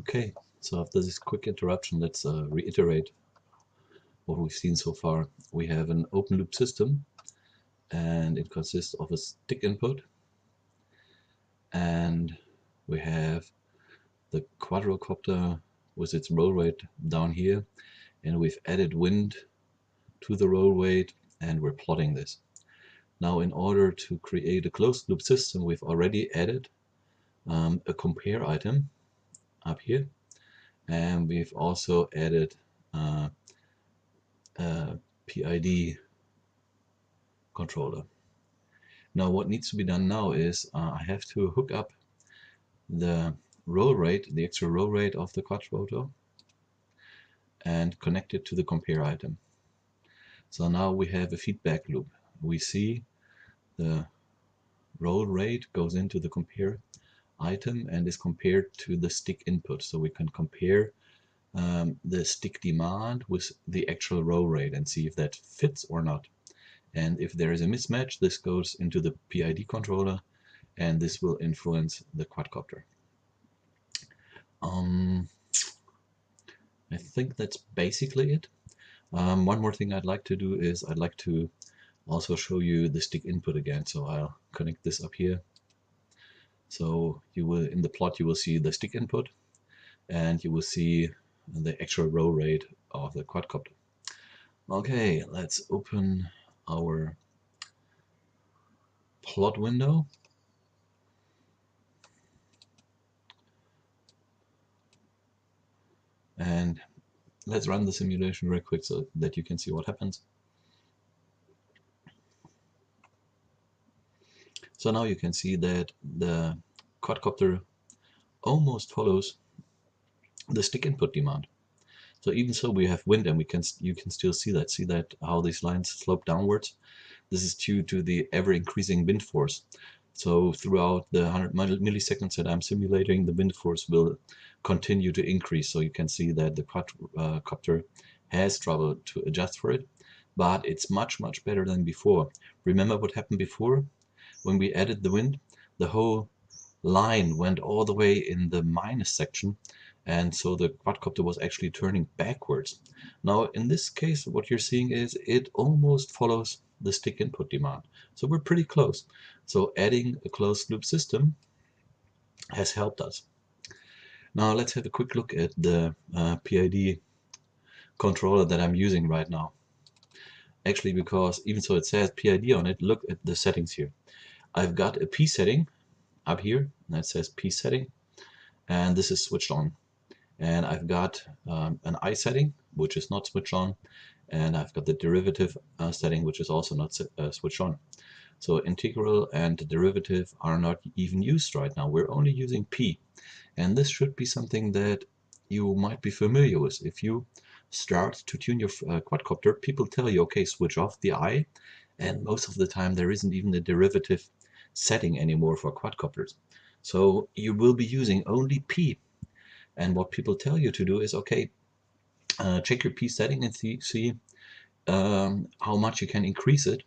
Okay, so after this quick interruption, let's reiterate what we've seen so far. We have an open loop system, and it consists of a stick input, and we have the quadrocopter with its roll rate down here, and we've added wind to the roll rate, and we're plotting this. Now, in order to create a closed loop system, we've already added a compare item up here, and we've also added a PID controller. Now what needs to be done now is I have to hook up the roll rate, the extra roll rate of the quadrotor, and connect it to the compare item. So now we have a feedback loop. We see the roll rate goes into the compare item and is compared to the stick input. So we can compare the stick demand with the actual roll rate and see if that fits or not. And if there is a mismatch, this goes into the PID controller, and this will influence the quadcopter. I think that's basically it. One more thing I'd like to do is I'd like to also show you the stick input again. So I'll connect this up here. So you will, in the plot, you will see the stick input, and you will see the actual roll rate of the quadcopter. Okay, let's open our plot window. And let's run the simulation real quick so that you can see what happens. So now you can see that the quadcopter almost follows the stick input demand. So even so, we have wind, and you can still see that how these lines slope downwards. This is due to the ever increasing wind force. So throughout the 100 milliseconds that I'm simulating, the wind force will continue to increase. So you can see that the quadcopter has trouble to adjust for it, but it's much better than before. Remember what happened before? When we added the wind, the whole line went all the way in the minus section, and so the quadcopter was actually turning backwards. Now in this case, what you're seeing is it almost follows the stick input demand. So we're pretty close. So adding a closed loop system has helped us. Now let's have a quick look at the PID controller that I'm using right now. Actually, because even so it says PID on it, look at the settings here. I've got a P setting up here that says P setting, and this is switched on. And I've got an I setting, which is not switched on, and I've got the derivative setting, which is also not switched on. So integral and derivative are not even used right now. We're only using P, and this should be something that you might be familiar with. If you start to tune your quadcopter, people tell you, okay, switch off the I, and most of the time there isn't even a derivative setting anymore for quadcopters. So you will be using only P. And what people tell you to do is, okay, check your P setting and see how much you can increase it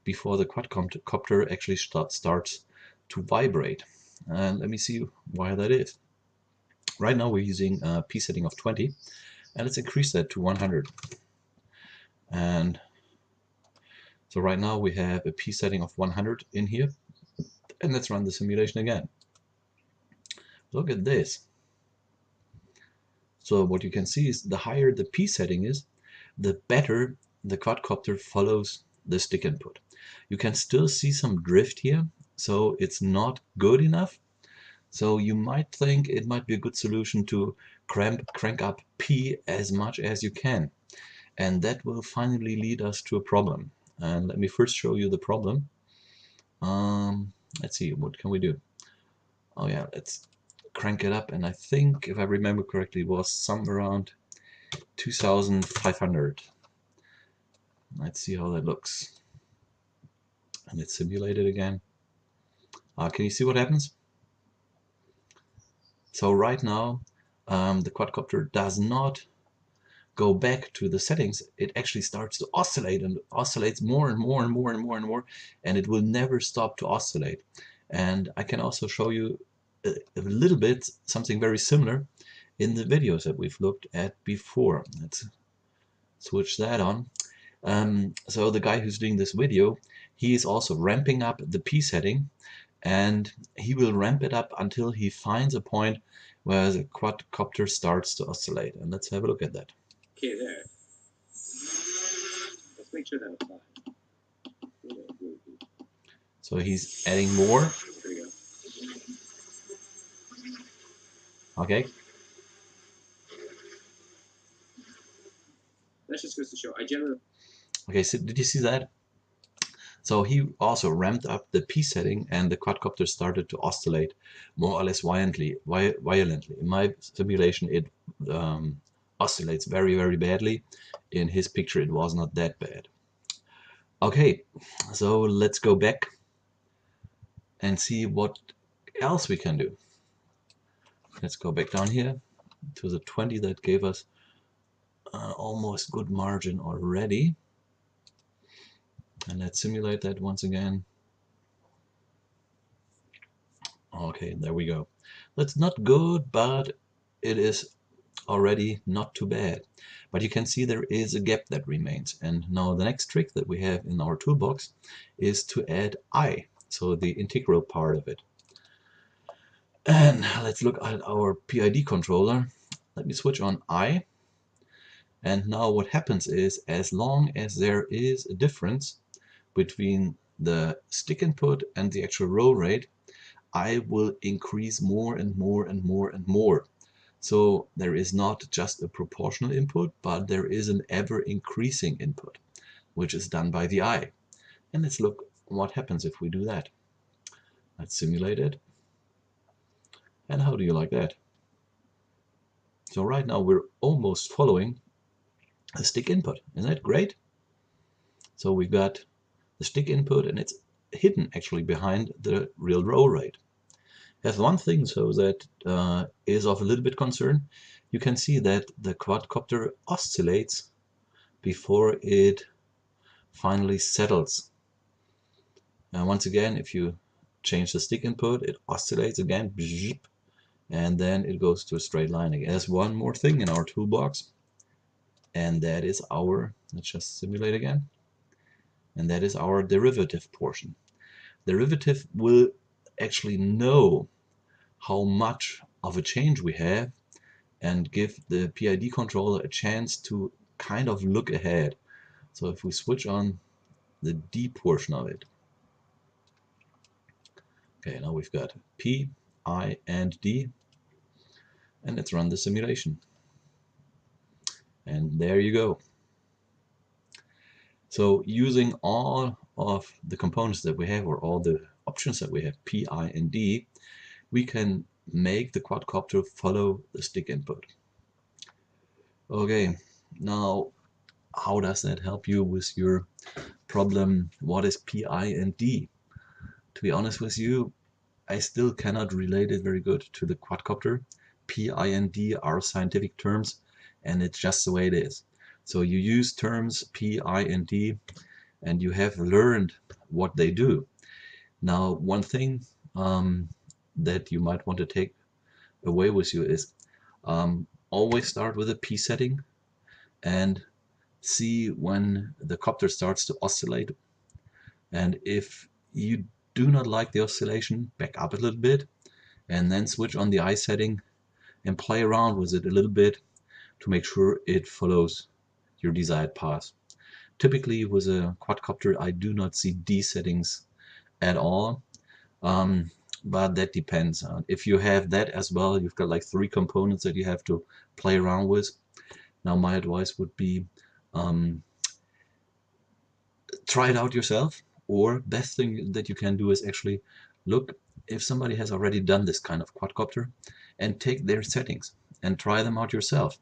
before the quadcopter actually starts to vibrate. And let me see why that is. Right now we're using a P setting of 20, and let's increase that to 100. And so right now we have a P setting of 100 in here, and let's run the simulation again. Look at this. So what you can see is the higher the P setting is, the better the quadcopter follows the stick input. You can still see some drift here, so it's not good enough. So you might think it might be a good solution to crank up P as much as you can. And that will finally lead us to a problem. And let me first show you the problem. Let's see, what can we do? Oh yeah, let's crank it up, and I think, if I remember correctly, it was somewhere around 2500. Let's see how that looks. And let's simulate it again. Can you see what happens? So right now, the quadcopter does not go back to the settings. It actually starts to oscillate, and oscillates more and more and more and more and more, and it will never stop to oscillate. And I can also show you a little bit something very similar in the videos that we've looked at before. Let's switch that on. So the guy who's doing this video, he is also ramping up the P setting, and he will ramp it up until he finds a point where the quadcopter starts to oscillate. And let's have a look at that. Okay, there. Let's make sure that applies. So he's adding more. There we go. Okay. That just goes to show. I generally. Okay, so did you see that? So he also ramped up the P setting, and the quadcopter started to oscillate more or less violently. In my simulation, it oscillates very, very badly. In his picture, it was not that bad. Okay, so let's go back and see what else we can do. Let's go back down here to the 20 that gave us almost good margin already. And let's simulate that once again. Okay, there we go. That's not good, but it is already not too bad. But you can see there is a gap that remains. And now the next trick that we have in our toolbox is to add I, so the integral part of it. And let's look at our PID controller. Let me switch on I. And now what happens is, as long as there is a difference between the stick input and the actual roll rate, I will increase more and more and more and more. So there is not just a proportional input, but there is an ever increasing input, which is done by the I. And let's look what happens if we do that. Let's simulate it. And how do you like that? So right now we're almost following the stick input. Isn't that great? So we've got the stick input, and it's hidden actually behind the real roll rate. There's one thing so that is of a little bit concern. You can see that the quadcopter oscillates before it finally settles. Now once again, if you change the stick input, it oscillates again, and then it goes to a straight line again. There's one more thing in our toolbox, and that is our, let's just simulate again, and that is our derivative portion. Derivative will actually know how much of a change we have and give the PID controller a chance to kind of look ahead. So if we switch on the D portion of it, okay, now we've got P, I, and D, and let's run the simulation. And there you go. So using all of the components that we have, or all the options that we have, P, I, and D, we can make the quadcopter follow the stick input. Okay, now how does that help you with your problem? What is P, I, and D? To be honest with you, I still cannot relate it very good to the quadcopter. P, I, and D are scientific terms, and it's just the way it is. So you use terms P, I, and D, and you have learned what they do. Now, one thing that you might want to take away with you is always start with a P setting and see when the copter starts to oscillate. And if you do not like the oscillation, back up a little bit and then switch on the I setting and play around with it a little bit to make sure it follows your desired path. Typically with a quadcopter, I do not see D settings at all, but that depends. If you have that as well, you've got like 3 components that you have to play around with. Now my advice would be try it out yourself, or best thing that you can do is actually look if somebody has already done this kind of quadcopter and take their settings and try them out yourself.